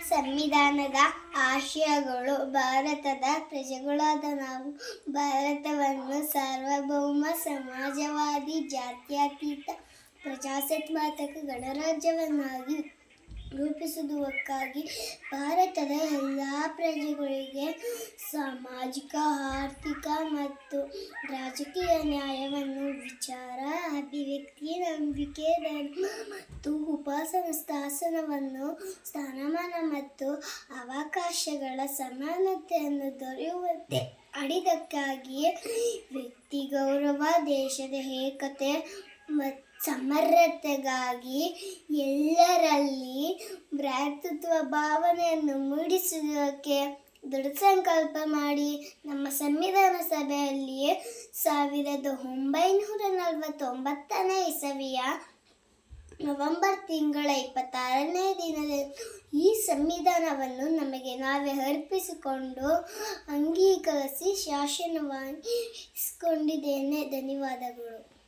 ಸಂವಿಧಾನದ ಆಶಯಗಳು. ಭಾರತದ ಪ್ರಜೆಗಳಾದ ನಾವು ಭಾರತವನ್ನು ಸಾರ್ವಭೌಮ, ಸಮಾಜವಾದಿ, ಜಾತ್ಯತೀತ, ಪ್ರಜಾಸತ್ತಾತ್ಮಕ ಗಣರಾಜ್ಯವನ್ನಾಗಿ ರೂಪಿಸುವುದಕ್ಕಾಗಿ ಭಾರತದ ಎಲ್ಲ ಪ್ರಜೆಗಳಿಗೆ ಸಾಮಾಜಿಕ, ಆರ್ಥಿಕ ಮತ್ತು ರಾಜಕೀಯ ನ್ಯಾಯವನ್ನು, ವಿಚಾರ, ಅಭಿವ್ಯಕ್ತಿ, ನಂಬಿಕೆ, ಧರ್ಮ ಮತ್ತು ಉಪಾಸನಾ ಸ್ಥಾನಮಾನ ಮತ್ತು ಅವಕಾಶಗಳ ಸಮಾನತೆಯನ್ನು ದೊರೆಯುವಂತೆ ಮಾಡಿದ್ದಕ್ಕಾಗಿ ವ್ಯಕ್ತಿ ಗೌರವ, ದೇಶದ ಏಕತೆ ಮತ್ತು ಸಮಗ್ರತೆಗಾಗಿ ಎಲ್ಲರಲ್ಲಿ ಭ್ರಾತೃತ್ವ ಭಾವನೆಯನ್ನು ಮೂಡಿಸುವುದಕ್ಕೆ ದೃಢ ಸಂಕಲ್ಪ ಮಾಡಿ ನಮ್ಮ ಸಂವಿಧಾನ ಸಭೆಯಲ್ಲಿ 1949 ಇಸವಿಯ ನವೆಂಬರ್ ತಿಂಗಳ 26ನೇ ದಿನದ ಈ ಸಂವಿಧಾನವನ್ನು ನಮಗೆ ನಾವೇ ಅರ್ಪಿಸಿಕೊಂಡು ಅಂಗೀಕರಿಸಿ ಶಾಸನವಾಗಿಸಿಕೊಂಡಿದ್ದೇನೆ. ಧನ್ಯವಾದಗಳು.